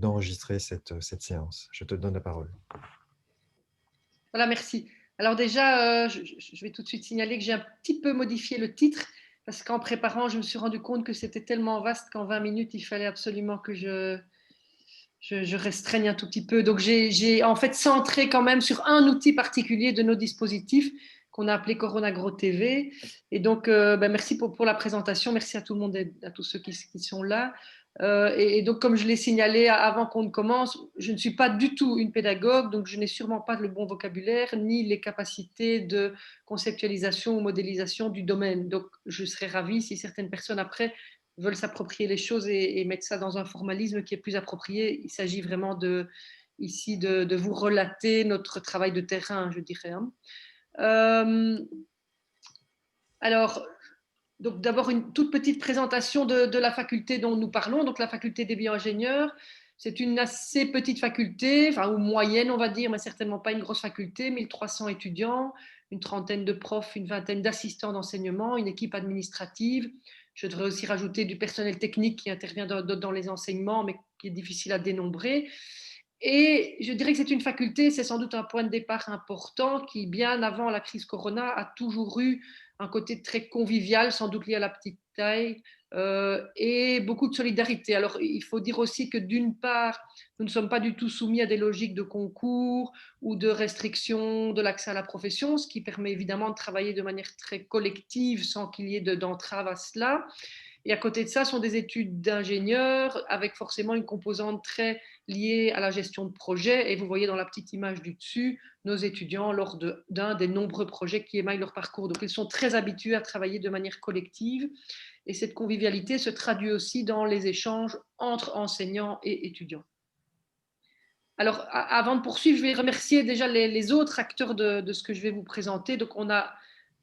d'enregistrer cette séance. Je te donne la parole. Voilà, merci. Alors déjà, je vais tout de suite signaler que j'ai un petit peu modifié le titre parce qu'en préparant, je me suis rendu compte que c'était tellement vaste qu'en 20 minutes, il fallait absolument que je restreigne un tout petit peu. Donc j'ai en fait centré quand même sur un outil particulier de nos dispositifs qu'on a appelé CoronaGro TV. Et donc, merci pour la présentation. Merci à tout le monde et à tous ceux qui sont là. Et donc, comme je l'ai signalé avant qu'on ne commence, je ne suis pas du tout une pédagogue, donc je n'ai sûrement pas le bon vocabulaire ni les capacités de conceptualisation ou modélisation du domaine. Donc, je serais ravie si certaines personnes après veulent s'approprier les choses et mettre ça dans un formalisme qui est plus approprié. Il s'agit vraiment ici de vous relater notre travail de terrain, je dirais. Alors, donc d'abord une toute petite présentation de la faculté dont nous parlons, donc la faculté des bio-ingénieurs. C'est une assez petite faculté, enfin, ou moyenne on va dire, mais certainement pas une grosse faculté, 1300 étudiants, une trentaine de profs, une vingtaine d'assistants d'enseignement, une équipe administrative. Je devrais aussi rajouter du personnel technique qui intervient dans les enseignements, mais qui est difficile à dénombrer. Et je dirais que c'est une faculté, c'est sans doute un point de départ important qui, bien avant la crise Corona, a toujours eu un côté très convivial, sans doute lié à la petite taille, et beaucoup de solidarité. Alors, il faut dire aussi que d'une part, nous ne sommes pas du tout soumis à des logiques de concours ou de restriction de l'accès à la profession, ce qui permet évidemment de travailler de manière très collective sans qu'il y ait d'entrave à cela. Et à côté de ça, ce sont des études d'ingénieurs avec forcément une composante très liée à la gestion de projet. Et vous voyez dans la petite image du dessus nos étudiants lors d'un des nombreux projets qui émaillent leur parcours. Donc, ils sont très habitués à travailler de manière collective. Et cette convivialité se traduit aussi dans les échanges entre enseignants et étudiants. Alors, avant de poursuivre, je vais remercier déjà les autres acteurs de ce que je vais vous présenter. Donc, on a,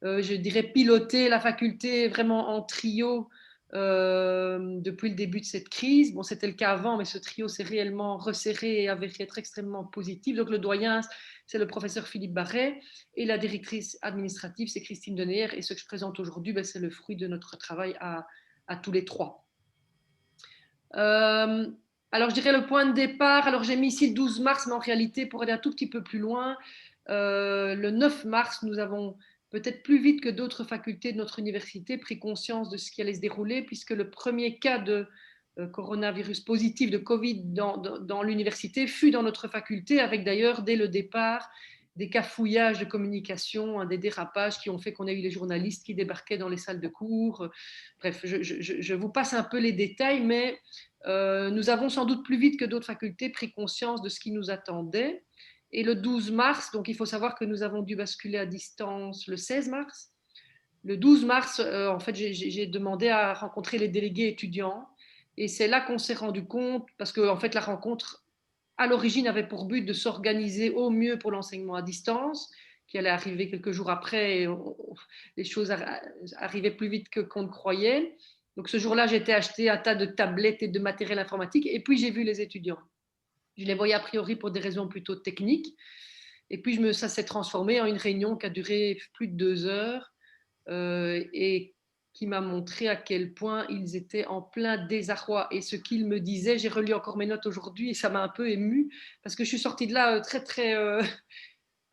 je dirais, piloté la faculté vraiment en trio depuis le début de cette crise. Bon, c'était le cas avant, mais ce trio s'est réellement resserré et avéré être extrêmement positif. Donc, le doyen, c'est le professeur Philippe Barret et la directrice administrative, c'est Christine Deneyer. Et ce que je présente aujourd'hui, c'est le fruit de notre travail à tous les trois. Alors, je dirais le point de départ. Alors, j'ai mis ici le 12 mars, mais en réalité, pour aller un tout petit peu plus loin, le 9 mars, nous avons peut-être plus vite que d'autres facultés de notre université pris conscience de ce qui allait se dérouler, puisque le premier cas de coronavirus positif, de Covid dans l'université fut dans notre faculté, avec d'ailleurs, dès le départ, des cafouillages de communication, des dérapages qui ont fait qu'on a eu les journalistes qui débarquaient dans les salles de cours. Bref, je vous passe un peu les détails, mais nous avons sans doute plus vite que d'autres facultés pris conscience de ce qui nous attendait. Et le 12 mars, donc il faut savoir que nous avons dû basculer à distance le 16 mars. Le 12 mars, en fait, j'ai demandé à rencontrer les délégués étudiants. Et c'est là qu'on s'est rendu compte, parce que en fait, la rencontre, à l'origine, avait pour but de s'organiser au mieux pour l'enseignement à distance, qui allait arriver quelques jours après. Et les choses arrivaient plus vite qu'on ne croyait. Donc ce jour-là, j'ai été acheter un tas de tablettes et de matériel informatique. Et puis, j'ai vu les étudiants. Je les voyais a priori pour des raisons plutôt techniques. Et puis, ça s'est transformé en une réunion qui a duré plus de 2 heures et qui m'a montré à quel point ils étaient en plein désarroi. Et ce qu'ils me disaient, j'ai relu encore mes notes aujourd'hui et ça m'a un peu émue parce que je suis sortie de là très, très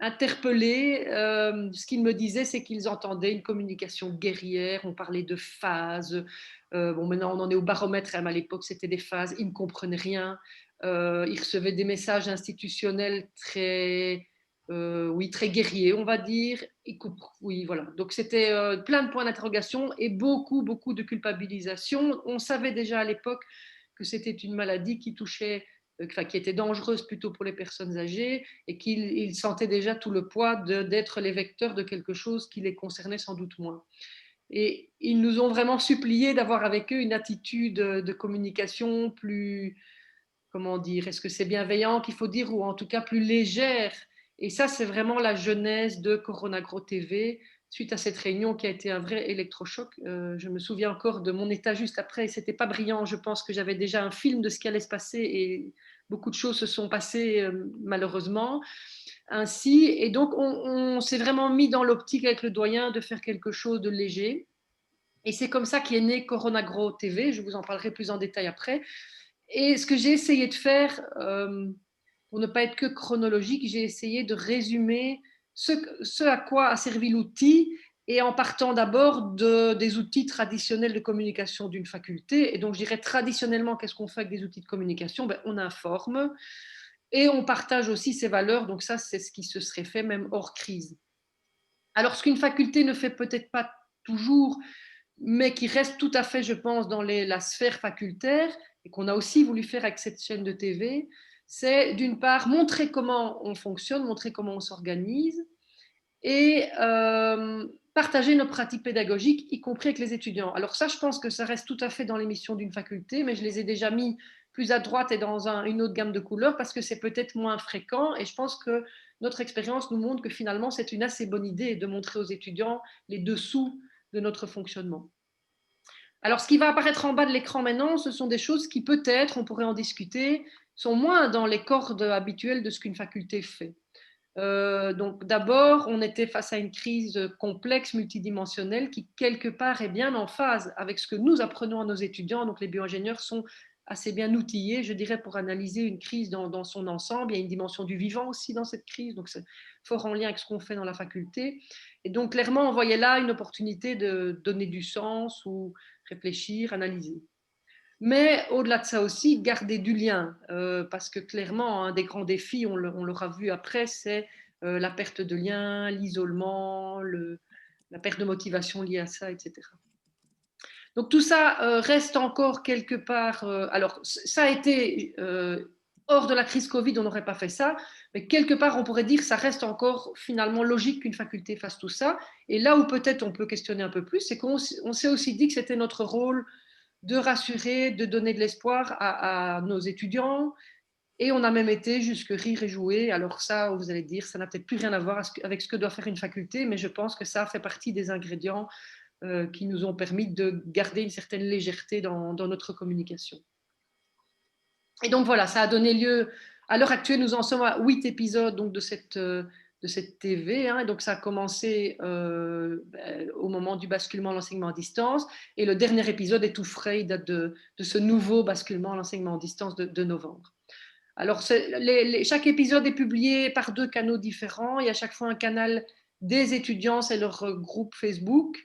interpellée. Ce qu'ils me disaient, c'est qu'ils entendaient une communication guerrière. On parlait de phases. Bon, maintenant, on en est au baromètre. À l'époque, c'était des phases. Ils ne comprenaient rien. Ils recevaient des messages institutionnels oui, très guerriers, on va dire. Oui, voilà. Donc, c'était plein de points d'interrogation et beaucoup, beaucoup de culpabilisation. On savait déjà à l'époque que c'était une maladie qui touchait qui était dangereuse plutôt pour les personnes âgées et qu'ils sentaient déjà tout le poids d'être les vecteurs de quelque chose qui les concernait sans doute moins. Et ils nous ont vraiment supplié d'avoir avec eux une attitude de communication plus, comment dire, est-ce que c'est bienveillant qu'il faut dire, ou en tout cas plus légère. Et ça, c'est vraiment la genèse de CoronaGro TV, suite à cette réunion qui a été un vrai électrochoc. Je me souviens encore de mon état juste après, et c'était pas brillant. Je pense que j'avais déjà un film de ce qui allait se passer, et beaucoup de choses se sont passées malheureusement ainsi. Et donc, on s'est vraiment mis dans l'optique avec le doyen de faire quelque chose de léger. Et c'est comme ça qu'est né CoronaGro TV, je vous en parlerai plus en détail après. Et ce que j'ai essayé de faire, pour ne pas être que chronologique, j'ai essayé de résumer ce à quoi a servi l'outil et en partant d'abord des outils traditionnels de communication d'une faculté. Et donc, je dirais traditionnellement, qu'est-ce qu'on fait avec des outils de communication? Ben, on informe et on partage aussi ses valeurs. Donc ça, c'est ce qui se serait fait même hors crise. Alors, ce qu'une faculté ne fait peut-être pas toujours, mais qui reste tout à fait, je pense, dans la sphère facultaire et qu'on a aussi voulu faire avec cette chaîne de TV, c'est d'une part montrer comment on fonctionne, montrer comment on s'organise et partager nos pratiques pédagogiques, y compris avec les étudiants. Alors ça, je pense que ça reste tout à fait dans les missions d'une faculté, mais je les ai déjà mis plus à droite et dans une autre gamme de couleurs parce que c'est peut-être moins fréquent et je pense que notre expérience nous montre que finalement, c'est une assez bonne idée de montrer aux étudiants les dessous de notre fonctionnement. Alors, ce qui va apparaître en bas de l'écran maintenant, ce sont des choses qui peut-être, on pourrait en discuter, sont moins dans les cordes habituelles de ce qu'une faculté fait. Donc d'abord, on était face à une crise complexe, multidimensionnelle, qui quelque part est bien en phase avec ce que nous apprenons à nos étudiants. Donc les bioingénieurs sont assez bien outillés, je dirais, pour analyser une crise dans son ensemble. Il y a une dimension du vivant aussi dans cette crise, donc c'est fort en lien avec ce qu'on fait dans la faculté. Et donc clairement, on voyait là une opportunité de donner du sens ou réfléchir, analyser. Mais au-delà de ça aussi, garder du lien, parce que clairement, un des grands défis, on l'aura vu après, c'est la perte de lien, l'isolement, la perte de motivation liée à ça, etc. Donc tout ça reste encore quelque part. Alors ça a été hors de la crise Covid, on n'aurait pas fait ça, mais quelque part on pourrait dire que ça reste encore finalement logique qu'une faculté fasse tout ça. Et là où peut-être on peut questionner un peu plus, c'est qu'on s'est aussi dit que c'était notre rôle de rassurer, de donner de l'espoir à nos étudiants. Et on a même été jusque rire et jouer. Alors ça, vous allez dire, ça n'a peut-être plus rien à voir avec ce que doit faire une faculté, mais je pense que ça fait partie des ingrédients qui nous ont permis de garder une certaine légèreté dans notre communication. Et donc voilà, ça a donné lieu, à l'heure actuelle, nous en sommes à 8 épisodes donc, de cette TV. Hein, et donc ça a commencé au moment du basculement à l'enseignement à distance. Et le dernier épisode est tout frais, il date de ce nouveau basculement à l'enseignement à distance de novembre. Alors, chaque épisode est publié par 2 canaux différents. Il y a à chaque fois un canal des étudiants, c'est leur groupe Facebook.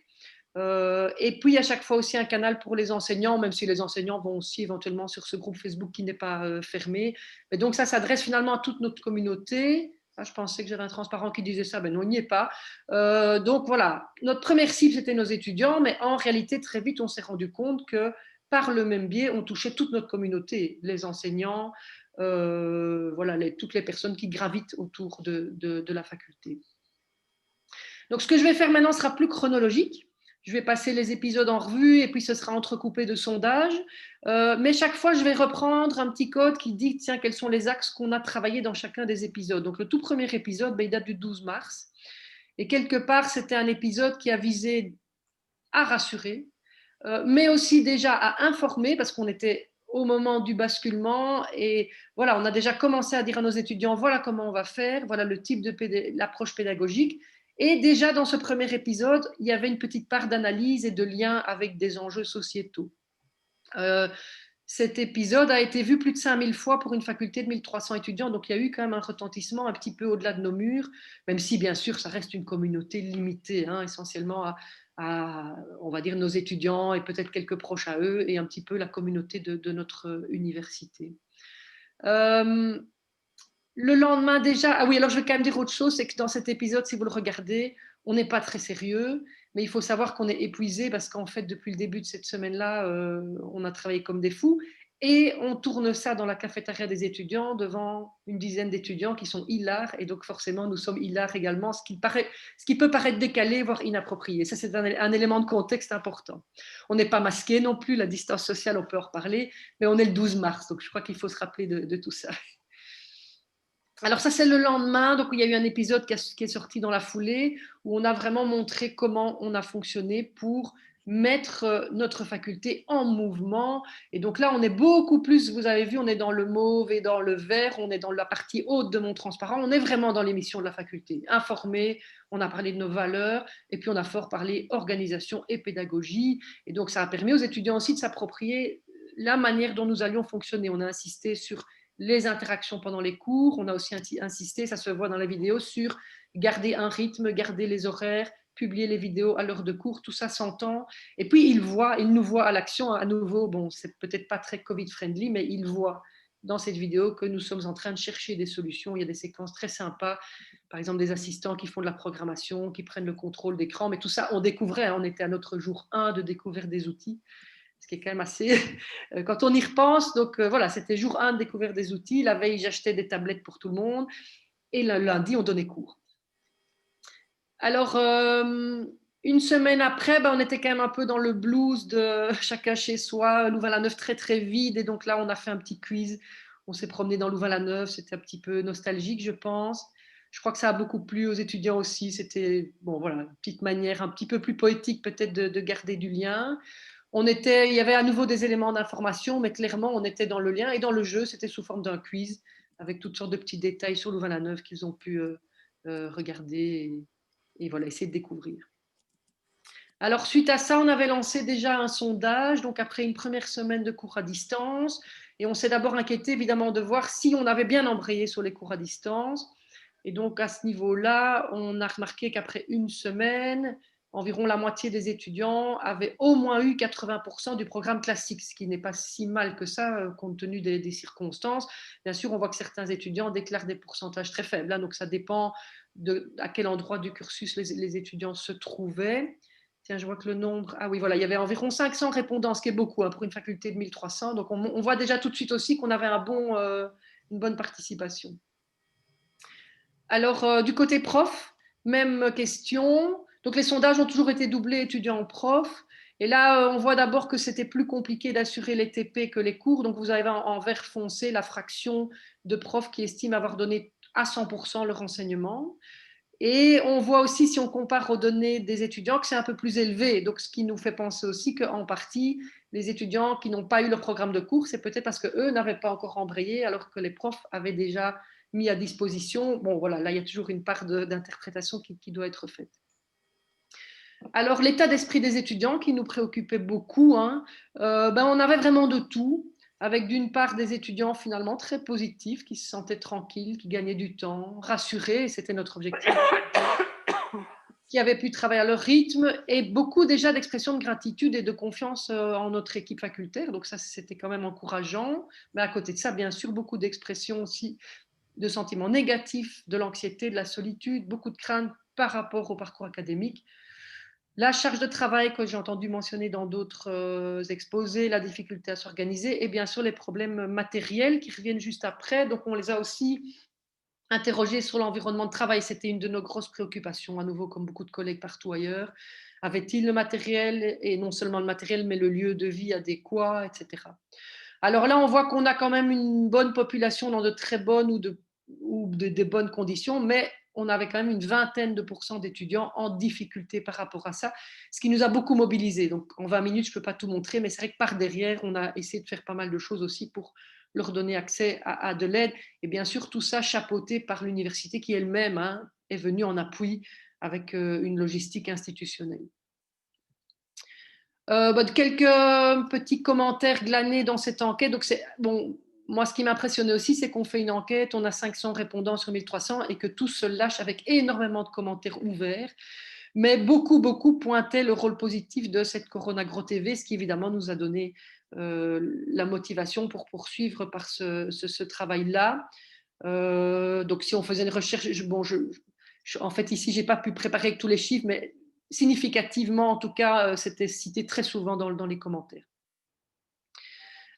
Et puis, à chaque fois aussi un canal pour les enseignants, même si les enseignants vont aussi éventuellement sur ce groupe Facebook qui n'est pas fermé. Mais donc, ça s'adresse finalement à toute notre communauté. Ah, je pensais que j'avais un transparent qui disait ça, ben non, il n'y est pas. Donc voilà, notre première cible, c'était nos étudiants, mais en réalité, très vite, on s'est rendu compte que par le même biais, on touchait toute notre communauté, les enseignants, voilà, toutes les personnes qui gravitent autour de la faculté. Donc, ce que je vais faire maintenant sera plus chronologique. Je vais passer les épisodes en revue et puis ce sera entrecoupé de sondages. Mais chaque fois, je vais reprendre un petit code qui dit, tiens, quels sont les axes qu'on a travaillés dans chacun des épisodes. Donc, le tout premier épisode, ben, il date du 12 mars. Et quelque part, c'était un épisode qui a visé à rassurer, mais aussi déjà à informer, parce qu'on était au moment du basculement et voilà, on a déjà commencé à dire à nos étudiants, voilà comment on va faire, voilà le type de l'approche pédagogique. Et déjà dans ce premier épisode, il y avait une petite part d'analyse et de lien avec des enjeux sociétaux. Cet épisode a été vu plus de 5000 fois pour une faculté de 1300 étudiants, donc il y a eu quand même un retentissement un petit peu au-delà de nos murs, même si bien sûr ça reste une communauté limitée, hein, essentiellement on va dire, nos étudiants et peut-être quelques proches à eux et un petit peu la communauté de notre université. Le lendemain déjà, ah oui, alors je vais quand même dire autre chose, c'est que dans cet épisode, si vous le regardez, on n'est pas très sérieux, mais il faut savoir qu'on est épuisé parce qu'en fait, depuis le début de cette semaine-là, on a travaillé comme des fous et on tourne ça dans la cafétéria des étudiants devant une dizaine d'étudiants qui sont hilars et donc forcément, nous sommes hilars également, ce qui peut paraître décalé, voire inapproprié. Ça, c'est un élément de contexte important. On n'est pas masqué non plus, la distance sociale, on peut en reparler, mais on est le 12 mars, donc je crois qu'il faut se rappeler de tout ça. Alors ça, c'est le lendemain, donc il y a eu un épisode qui est sorti dans la foulée, où on a vraiment montré comment on a fonctionné pour mettre notre faculté en mouvement. Et donc là, on est beaucoup plus, vous avez vu, on est dans le mauve et dans le vert, on est dans la partie haute de mon transparent, on est vraiment dans les missions de la faculté. Informer, on a parlé de nos valeurs, et puis on a fort parlé organisation et pédagogie. Et donc ça a permis aux étudiants aussi de s'approprier la manière dont nous allions fonctionner. On a insisté sur les interactions pendant les cours, on a aussi insisté, ça se voit dans la vidéo, sur garder un rythme, garder les horaires, publier les vidéos à l'heure de cours, tout ça s'entend. Et puis, ils nous voient à l'action à nouveau. Bon, c'est peut-être pas très Covid-friendly, mais ils voient dans cette vidéo que nous sommes en train de chercher des solutions. Il y a des séquences très sympas, par exemple des assistants qui font de la programmation, qui prennent le contrôle d'écran, mais tout ça, on découvrait, on était à notre jour 1 de découvrir des outils, ce qui est quand même assez... Quand on y repense, donc voilà, c'était jour 1 de découvrir des outils. La veille, j'achetais des tablettes pour tout le monde, et le lundi, on donnait cours. Alors, une semaine après, on était quand même un peu dans le blues de chacun chez soi, Louvain-la-Neuve très très vide, et donc là, on a fait un petit quiz. On s'est promené dans Louvain-la-Neuve, c'était un petit peu nostalgique, je pense. Je crois que ça a beaucoup plu aux étudiants aussi. C'était bon, voilà, une petite manière un petit peu plus poétique peut-être de garder du lien. Il y avait à nouveau des éléments d'information, mais clairement, on était dans le lien et dans le jeu, c'était sous forme d'un quiz avec toutes sortes de petits détails sur Louvain-la-Neuve qu'ils ont pu regarder et voilà, essayer de découvrir. Alors, suite à ça, on avait lancé déjà un sondage, donc après une première semaine de cours à distance, et on s'est d'abord inquiété évidemment de voir si on avait bien embrayé sur les cours à distance. Et donc, à ce niveau-là, on a remarqué qu'après une semaine, environ la moitié des étudiants avaient au moins eu 80% du programme classique, ce qui n'est pas si mal que ça, compte tenu des circonstances. Bien sûr, on voit que certains étudiants déclarent des pourcentages très faibles, hein, donc ça dépend à quel endroit du cursus les étudiants se trouvaient. Tiens, je vois que le nombre... Ah oui, voilà, il y avait environ 500 répondants, ce qui est beaucoup hein, pour une faculté de 1300. Donc, on voit déjà tout de suite aussi qu'on avait une bonne participation. Alors, du côté prof, même question. Donc, les sondages ont toujours été doublés étudiants-prof. Et là, on voit d'abord que c'était plus compliqué d'assurer les TP que les cours. Donc, vous avez en vert foncé la fraction de profs qui estiment avoir donné à 100% leur enseignement. Et on voit aussi, si on compare aux données des étudiants, que c'est un peu plus élevé. Donc, ce qui nous fait penser aussi qu'en partie, les étudiants qui n'ont pas eu leur programme de cours, c'est peut-être parce qu'eux n'avaient pas encore embrayé, alors que les profs avaient déjà mis à disposition. Bon, voilà, là, il y a toujours une part d'interprétation qui doit être faite. Alors, l'état d'esprit des étudiants qui nous préoccupait beaucoup, hein, on avait vraiment de tout, avec d'une part des étudiants finalement très positifs, qui se sentaient tranquilles, qui gagnaient du temps, rassurés, et c'était notre objectif, qui avaient pu travailler à leur rythme, et beaucoup déjà d'expressions de gratitude et de confiance en notre équipe facultaire, donc ça c'était quand même encourageant, mais à côté de ça, bien sûr, beaucoup d'expressions aussi de sentiments négatifs, de l'anxiété, de la solitude, beaucoup de craintes par rapport au parcours académique. La charge de travail que j'ai entendu mentionner dans d'autres exposés, la difficulté à s'organiser et bien sûr les problèmes matériels qui reviennent juste après. Donc on les a aussi interrogés sur l'environnement de travail. C'était une de nos grosses préoccupations, à nouveau comme beaucoup de collègues partout ailleurs. Avait-il le matériel et non seulement le matériel mais le lieu de vie adéquat, etc. Alors là, on voit qu'on a quand même une bonne population dans de très bonnes ou de bonnes conditions, mais on avait quand même une vingtaine de pourcents d'étudiants en difficulté par rapport à ça, ce qui nous a beaucoup mobilisés. Donc en 20 minutes, je ne peux pas tout montrer, mais c'est vrai que par derrière, on a essayé de faire pas mal de choses aussi pour leur donner accès à de l'aide. Et bien sûr, tout ça chapeauté par l'université qui elle-même est venue en appui avec une logistique institutionnelle. Quelques petits commentaires glanés dans cette enquête. Donc, bon, moi, ce qui m'impressionnait aussi, c'est qu'on fait une enquête, on a 500 répondants sur 1300 et que tous se lâchent avec énormément de commentaires ouverts. Mais beaucoup pointaient le rôle positif de cette Corona Gros TV, ce qui évidemment nous a donné la motivation pour poursuivre par ce travail-là. Donc, si on faisait une recherche, en fait, ici, je n'ai pas pu préparer tous les chiffres, mais significativement, en tout cas, c'était cité très souvent dans les commentaires.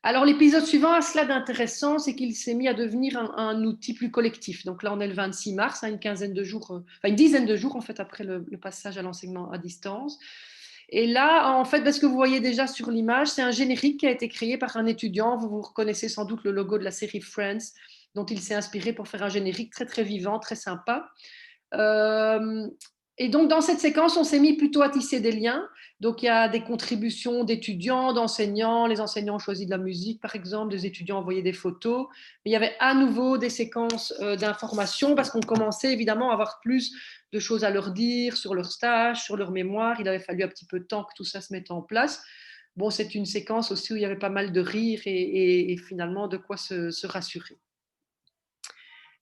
Alors, l'épisode suivant a cela d'intéressant, c'est qu'il s'est mis à devenir un outil plus collectif. Donc là, on est le 26 mars, une dizaine de jours en fait après le passage à l'enseignement à distance. Et là, en fait, ce que vous voyez déjà sur l'image, c'est un générique qui a été créé par un étudiant. Vous reconnaissez sans doute le logo de la série Friends, dont il s'est inspiré pour faire un générique très très vivant, très sympa. Et donc, dans cette séquence, on s'est mis plutôt à tisser des liens. Donc, il y a des contributions d'étudiants, d'enseignants. Les enseignants ont choisi de la musique, par exemple. Des étudiants envoyaient des photos. Mais il y avait à nouveau des séquences d'informations parce qu'on commençait évidemment à avoir plus de choses à leur dire sur leur stage, sur leur mémoire. Il avait fallu un petit peu de temps que tout ça se mette en place. bon, c'est une séquence aussi où il y avait pas mal de rire et finalement de quoi se rassurer.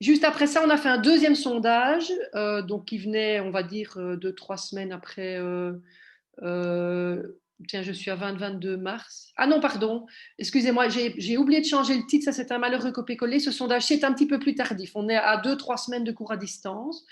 Juste après ça, on a fait un deuxième sondage, donc qui venait, on va dire, 2-3 semaines après. Tiens, je suis à 20-22 mars. Ah non, pardon, excusez-moi, j'ai oublié de changer le titre, ça c'est un malheureux copier-coller. Ce sondage, c'est un petit peu plus tardif. On est à 2-3 semaines de cours à distance.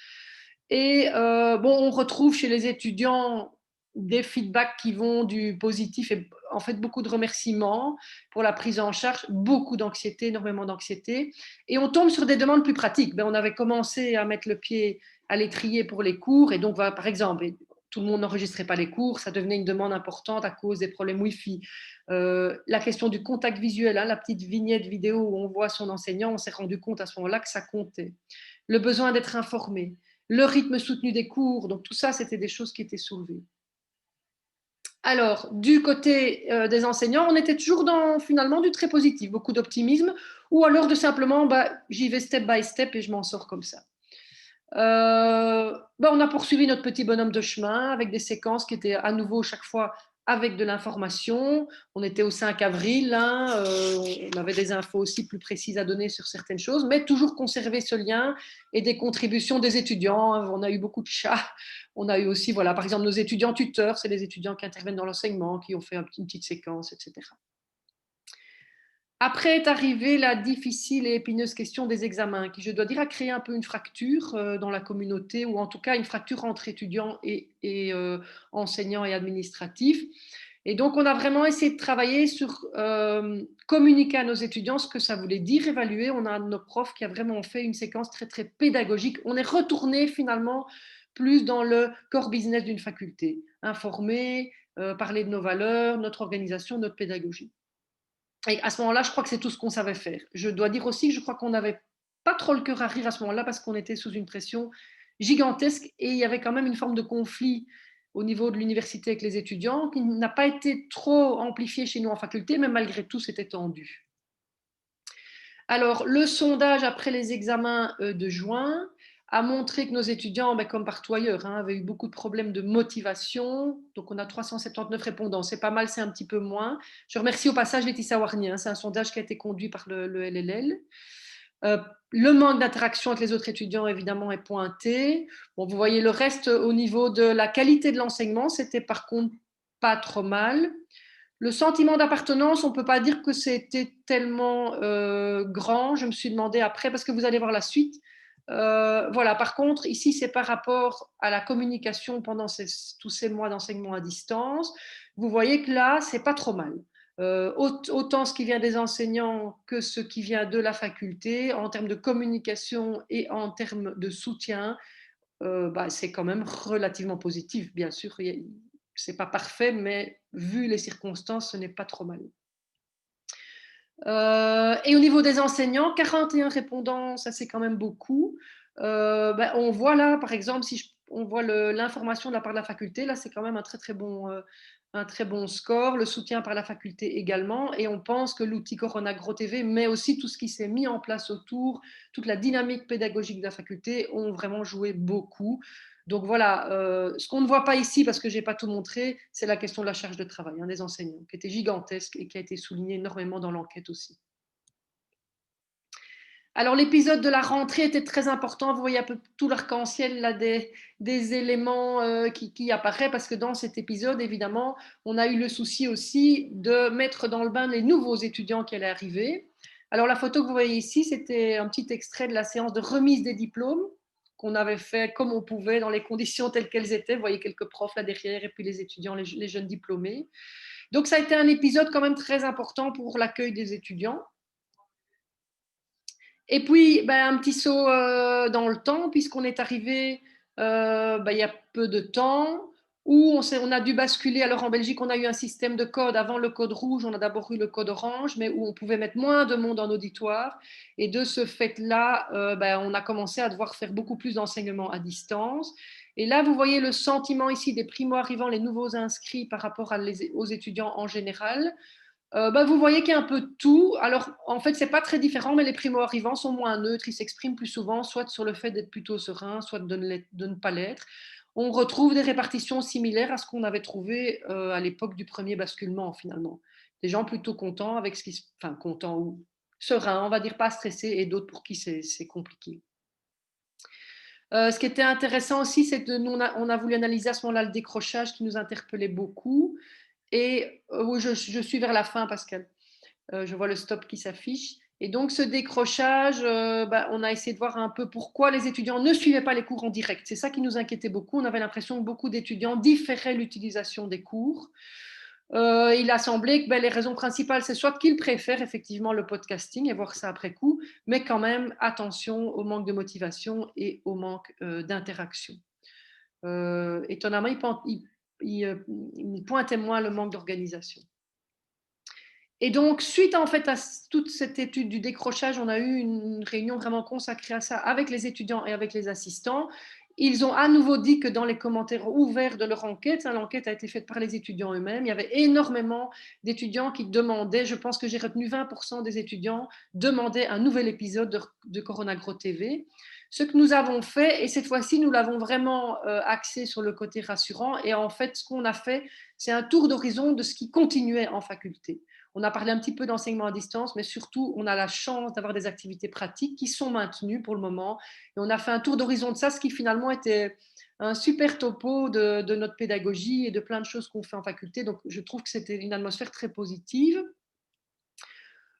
Et bon, on retrouve chez les étudiants des feedbacks qui vont du positif et en fait beaucoup de remerciements pour la prise en charge, beaucoup d'anxiété, énormément d'anxiété. Et on tombe sur des demandes plus pratiques. Ben, on avait commencé à mettre le pied à l'étrier pour les cours et donc par exemple, tout le monde n'enregistrait pas les cours, ça devenait une demande importante à cause des problèmes Wi-Fi. La question du contact visuel, hein, la petite vignette vidéo où on voit son enseignant, on s'est rendu compte à ce moment-là que ça comptait. Le besoin d'être informé, le rythme soutenu des cours, donc tout ça, c'était des choses qui étaient soulevées. Alors, du côté des enseignants, on était toujours dans finalement du très positif, beaucoup d'optimisme, ou alors de simplement, bah, j'y vais step by step et je m'en sors comme ça. On a poursuivi notre petit bonhomme de chemin avec des séquences qui étaient à nouveau chaque fois avec de l'information. On était au 5 avril, hein, on avait des infos aussi plus précises à donner sur certaines choses, mais toujours conserver ce lien et des contributions des étudiants. On a eu beaucoup de chats. On a eu aussi, voilà, par exemple, nos étudiants tuteurs, c'est les étudiants qui interviennent dans l'enseignement, qui ont fait une petite séquence, etc. Après est arrivée la difficile et épineuse question des examens, qui, je dois dire, a créé un peu une fracture dans la communauté, ou en tout cas une fracture entre étudiants et enseignants et administratifs. Et donc, on a vraiment essayé de travailler sur communiquer à nos étudiants ce que ça voulait dire évaluer. On a nos profs qui a vraiment fait une séquence très, très pédagogique. On est retourné finalement plus dans le core business d'une faculté, informer, parler de nos valeurs, notre organisation, notre pédagogie. Et à ce moment-là, je crois que c'est tout ce qu'on savait faire. Je dois dire aussi que je crois qu'on n'avait pas trop le cœur à rire à ce moment-là parce qu'on était sous une pression gigantesque et il y avait quand même une forme de conflit au niveau de l'université avec les étudiants qui n'a pas été trop amplifié chez nous en faculté, mais malgré tout, c'était tendu. Alors, le sondage après les examens de juin a montré que nos étudiants, comme partout ailleurs, hein, avaient eu beaucoup de problèmes de motivation. Donc, on a 379 répondants. C'est pas mal, c'est un petit peu moins. Je remercie au passage Laetitia Warnier. Hein, c'est un sondage qui a été conduit par le LLL. Le manque d'interaction avec les autres étudiants, évidemment, est pointé. Bon, vous voyez le reste au niveau de la qualité de l'enseignement, c'était par contre pas trop mal. Le sentiment d'appartenance, on ne peut pas dire que c'était tellement grand. Je me suis demandé après, parce que vous allez voir la suite. Voilà, par contre, ici, c'est par rapport à la communication pendant tous ces mois d'enseignement à distance. Vous voyez que là, c'est pas trop mal. Autant ce qui vient des enseignants que ce qui vient de la faculté, en termes de communication et en termes de soutien, c'est quand même relativement positif. Bien sûr, c'est pas parfait, mais vu les circonstances, ce n'est pas trop mal. Et au niveau des enseignants, 41 répondants, ça c'est quand même beaucoup. On voit là, par exemple, on voit l'information de la part de la faculté, là c'est quand même un très bon score, le soutien par la faculté également, et on pense que l'outil Corona Gros TV, mais aussi tout ce qui s'est mis en place autour, toute la dynamique pédagogique de la faculté, ont vraiment joué beaucoup. Donc voilà, ce qu'on ne voit pas ici, parce que je n'ai pas tout montré, c'est la question de la charge de travail des enseignants, qui était gigantesque et qui a été soulignée énormément dans l'enquête aussi. Alors l'épisode de la rentrée était très important, vous voyez un peu tout l'arc-en-ciel là, des éléments qui apparaissent, parce que dans cet épisode, évidemment, on a eu le souci aussi de mettre dans le bain les nouveaux étudiants qui allaient arriver. Alors la photo que vous voyez ici, c'était un petit extrait de la séance de remise des diplômes qu'on avait fait comme on pouvait, dans les conditions telles qu'elles étaient. Vous voyez quelques profs là derrière et puis les étudiants, les jeunes diplômés. Donc ça a été un épisode quand même très important pour l'accueil des étudiants. Et puis, un petit saut dans le temps, puisqu'on est arrivé il y a peu de temps, où on a dû basculer. Alors en Belgique, on a eu un système de code. Avant le code rouge, on a d'abord eu le code orange, mais où on pouvait mettre moins de monde en auditoire. Et de ce fait-là, on a commencé à devoir faire beaucoup plus d'enseignement à distance. Et là, vous voyez le sentiment ici des primo-arrivants, les nouveaux inscrits par rapport aux étudiants en général. Vous voyez qu'il y a un peu de tout. Alors, en fait, ce n'est pas très différent, mais les primo-arrivants sont moins neutres. Ils s'expriment plus souvent, soit sur le fait d'être plutôt serein, soit de ne pas l'être. on retrouve des répartitions similaires à ce qu'on avait trouvé à l'époque du premier basculement finalement. Des gens plutôt contents avec ce qui se... Enfin, contents ou sereins, on va dire, pas stressés, et d'autres pour qui c'est compliqué. Ce qui était intéressant aussi, c'est que nous, on a voulu analyser à ce moment-là le décrochage qui nous interpellait beaucoup. Et je suis vers la fin, Pascal. Je vois le stop qui s'affiche. Et donc, ce décrochage, on a essayé de voir un peu pourquoi les étudiants ne suivaient pas les cours en direct. C'est ça qui nous inquiétait beaucoup. On avait l'impression que beaucoup d'étudiants différaient l'utilisation des cours. Il a semblé que les raisons principales, c'est soit qu'ils préfèrent effectivement le podcasting et voir ça après coup, mais quand même, attention au manque de motivation et au manque d'interaction. Étonnamment, il pointait moins le manque d'organisation. Et donc, suite en fait à toute cette étude du décrochage, on a eu une réunion vraiment consacrée à ça avec les étudiants et avec les assistants. Ils ont à nouveau dit que dans les commentaires ouverts de leur enquête, l'enquête a été faite par les étudiants eux-mêmes, il y avait énormément d'étudiants qui demandaient, je pense que j'ai retenu 20% des étudiants, demandaient un nouvel épisode de Coronagro TV. Ce que nous avons fait, et cette fois-ci, nous l'avons vraiment axé sur le côté rassurant, et en fait, ce qu'on a fait, c'est un tour d'horizon de ce qui continuait en faculté. On a parlé un petit peu d'enseignement à distance, mais surtout, on a la chance d'avoir des activités pratiques qui sont maintenues pour le moment. Et on a fait un tour d'horizon de ça, ce qui finalement était un super topo de notre pédagogie et de plein de choses qu'on fait en faculté. Donc, je trouve que c'était une atmosphère très positive.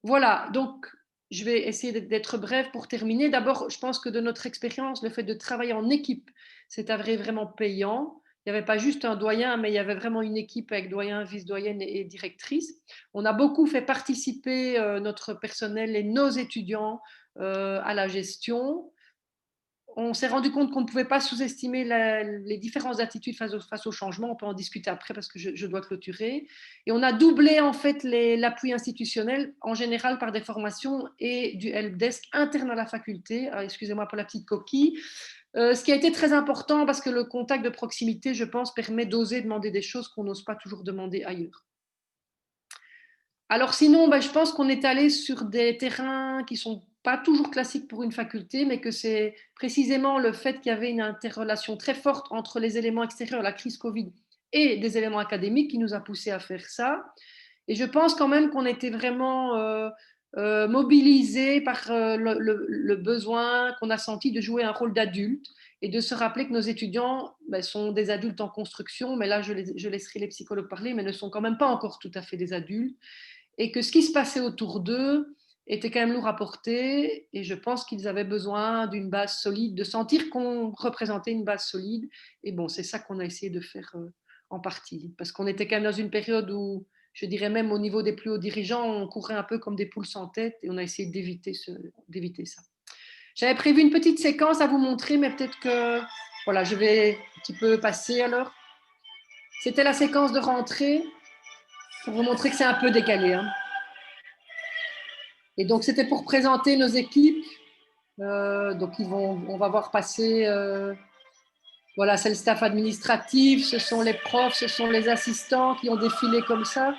Voilà, donc je vais essayer d'être brève pour terminer. D'abord, je pense que de notre expérience, le fait de travailler en équipe, c'est avéré vraiment payant. Il n'y avait pas juste un doyen, mais il y avait vraiment une équipe avec doyen, vice-doyenne et directrice. On a beaucoup fait participer notre personnel et nos étudiants à la gestion. On s'est rendu compte qu'on ne pouvait pas sous-estimer les différentes attitudes face au changement. On peut en discuter après parce que je dois clôturer. Et on a doublé en fait l'appui institutionnel, en général par des formations et du helpdesk interne à la faculté. Excusez-moi pour la petite coquille. Ce qui a été très important parce que le contact de proximité, je pense, permet d'oser demander des choses qu'on n'ose pas toujours demander ailleurs. Alors sinon, je pense qu'on est allé sur des terrains qui sont pas toujours classiques pour une faculté, mais que c'est précisément le fait qu'il y avait une interrelation très forte entre les éléments extérieurs, la crise Covid, et des éléments académiques qui nous a poussé à faire ça. Et je pense quand même qu'on était vraiment mobilisés par le besoin qu'on a senti de jouer un rôle d'adulte et de se rappeler que nos étudiants sont des adultes en construction, mais là je laisserai les psychologues parler, mais ne sont quand même pas encore tout à fait des adultes, et que ce qui se passait autour d'eux était quand même lourd à porter, et je pense qu'ils avaient besoin d'une base solide, de sentir qu'on représentait une base solide, et bon, c'est ça qu'on a essayé de faire en partie, parce qu'on était quand même dans une période où, je dirais même au niveau des plus hauts dirigeants, on courait un peu comme des poules sans tête, et on a essayé d'éviter ça. J'avais prévu une petite séquence à vous montrer, mais peut-être que, voilà, je vais un petit peu passer alors. C'était la séquence de rentrée, pour vous montrer que c'est un peu décalé, hein. Et donc, c'était pour présenter nos équipes. Donc, on va voir passer, voilà, c'est le staff administratif, ce sont les profs, ce sont les assistants qui ont défilé comme ça.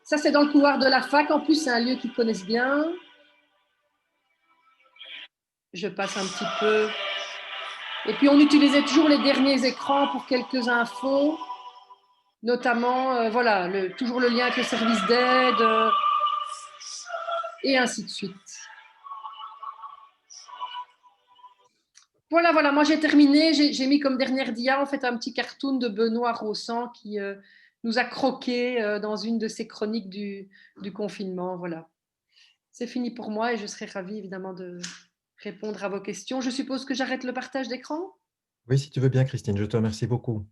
Ça, c'est dans le couloir de la fac. En plus, c'est un lieu qu'ils connaissent bien. Je passe un petit peu. Et puis, on utilisait toujours les derniers écrans pour quelques infos, notamment, voilà, toujours le lien avec le service d'aide, et ainsi de suite. Voilà, moi j'ai terminé. J'ai mis comme dernière dia en fait un petit cartoon de Benoît Rossan qui nous a croqué dans une de ses chroniques du confinement. Voilà. C'est fini pour moi et je serai ravie évidemment de répondre à vos questions. Je suppose que j'arrête le partage d'écran. Oui, si tu veux bien, Christine, je te remercie beaucoup.